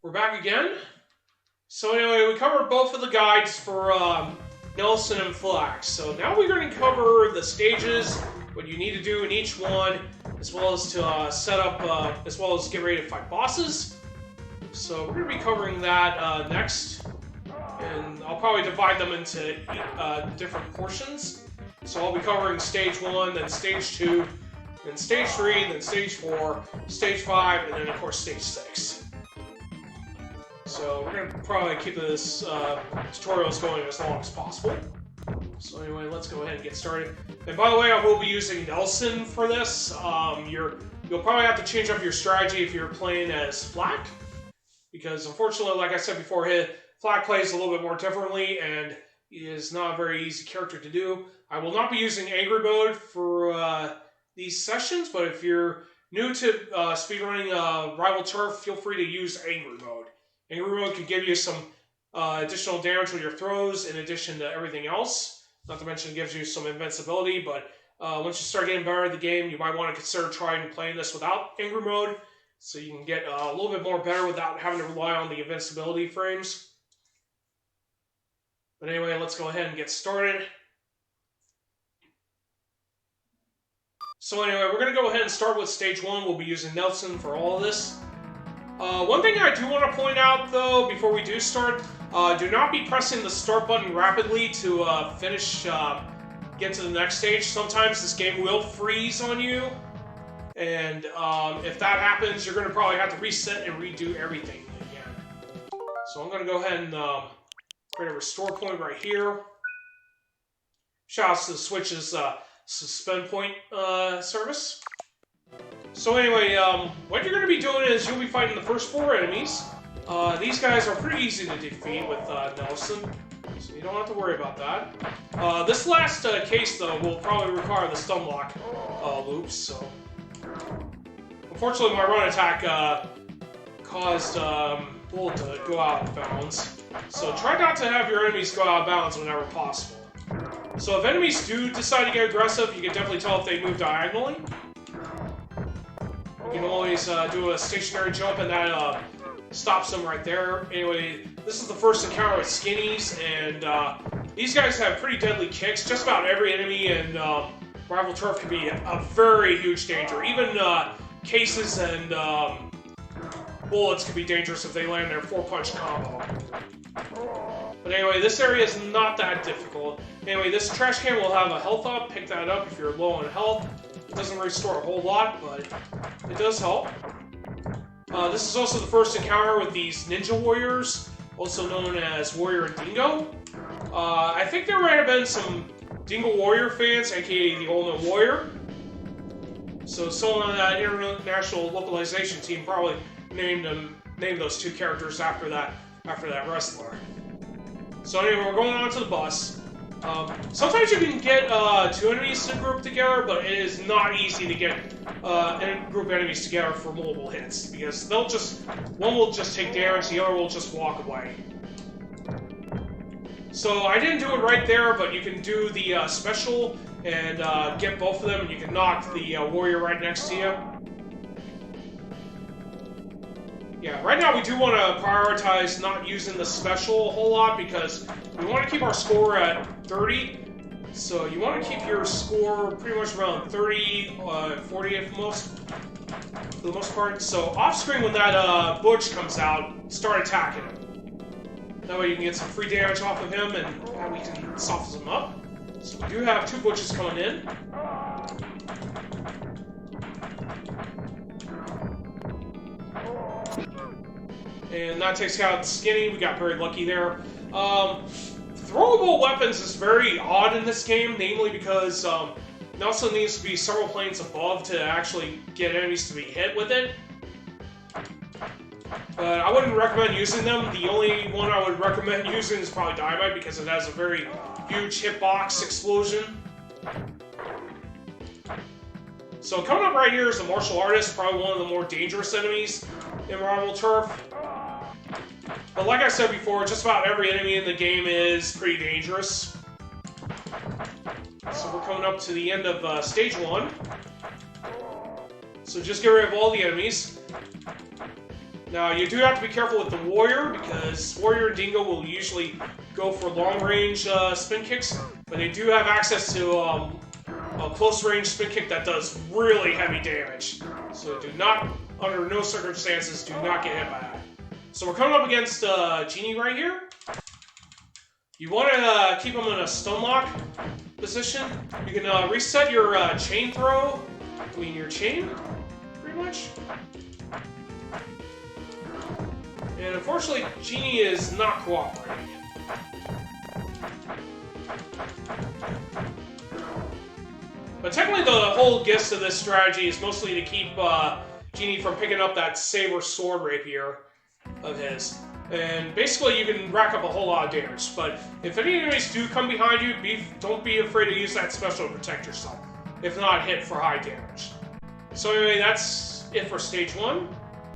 We're back again. So anyway, we covered both of the guides for Nelson and Flax. So now we're going to cover the stages, what you need to do in each one, as well as to set up, as well as get ready to fight bosses. So we're going to be covering that next, and I'll probably divide them into different portions. So I'll be covering stage 1, then stage 2, then stage 3, then stage 4, stage 5, and then of course stage 6. So we're going to probably keep this tutorials going as long as possible. So anyway, let's go ahead and get started. And by the way, I will be using Nelson for this. You'll probably have to change up your strategy if you're playing as Flack, because unfortunately, like I said before, Flack plays a little bit more differently, and he is not a very easy character to do. I will not be using Angry Mode for these sessions, but if you're new to speedrunning Rival Turf, feel free to use Angry Mode. Angry Mode can give you some additional damage with your throws in addition to everything else. Not to mention it gives you some invincibility, but once you start getting better at the game, you might want to consider trying playing this without Angry Mode, so you can get a little bit more better without having to rely on the invincibility frames. But anyway, let's go ahead and get started. So anyway, we're going to go ahead and start with stage 1. We'll be using Nelson for all of this. One thing I do want to point out, though, before we do start, do not be pressing the start button rapidly to get to the next stage. Sometimes this game will freeze on you, and if that happens, you're going to probably have to reset and redo everything again. So I'm going to go ahead and create a restore point right here. Shoutouts to the Switch's suspend point service. So anyway, what you're going to be doing is you'll be fighting the first 4 enemies. These guys are pretty easy to defeat with Nelson, so you don't have to worry about that. This last case, though, will probably require the stun block loops, so... Unfortunately, my run attack caused Bull to go out of bounds, so try not to have your enemies go out of bounds whenever possible. So if enemies do decide to get aggressive, you can definitely tell if they move diagonally. You can always do a stationary jump, and that stops them right there. Anyway, this is the first encounter with Skinnies, and these guys have pretty deadly kicks. Just about every enemy in Rival Turf can be a very huge danger. Even cases and bullets can be dangerous if they land their 4-punch combo. But anyway, this area is not that difficult. Anyway, this trash can will have a health up. Pick that up if you're low on health. It doesn't restore a whole lot, but it does help. This is also the first encounter with these Ninja Warriors, also known as Warrior and Dingo. I think there might have been some Dingo Warrior fans, aka the Ultimate Warrior. So someone on that international localization team probably named those 2 characters after that wrestler. So anyway, we're going on to the bus. Sometimes you can get 2 enemies to group together, but it is not easy to get group enemies together for multiple hits, because one will just take damage, the other will just walk away. So I didn't do it right there, but you can do the special and get both of them, and you can knock the warrior right next to you. Yeah, right now we do want to prioritize not using the special a whole lot, because we want to keep our score at 30. So you want to keep your score pretty much around 30, 40 for the most part. So off screen, when that Butch comes out, start attacking him. That way you can get some free damage off of him, and we can soften him up. So we do have 2 Butches coming in. And that takes out Skinny. We got very lucky there. Throwable weapons is very odd in this game, namely because Nelson needs to be several planes above to actually get enemies to be hit with it. But I wouldn't recommend using them. The only one I would recommend using is probably Dynamite, because it has a very huge hitbox explosion. So coming up right here is the Martial Artist, probably one of the more dangerous enemies in Rival Turf. But like I said before, just about every enemy in the game is pretty dangerous. So we're coming up to the end of stage 1. So just get rid of all the enemies. Now, you do have to be careful with the Warrior, because Warrior and Dingo will usually go for long-range spin kicks, but they do have access to a close-range spin kick that does really heavy damage. So do not, under no circumstances, do not get hit by that. So we're coming up against Genie right here. You want to keep him in a stun lock position. You can reset your chain throw. I mean, your chain, pretty much. And unfortunately, Genie is not cooperating. But technically, the whole gist of this strategy is mostly to keep Genie from picking up that Saber Sword Rapier of his. And basically, you can rack up a whole lot of damage. But if any enemies do come behind you, don't be afraid to use that special to protect yourself. If not, hit for high damage. So anyway, that's it for Stage 1.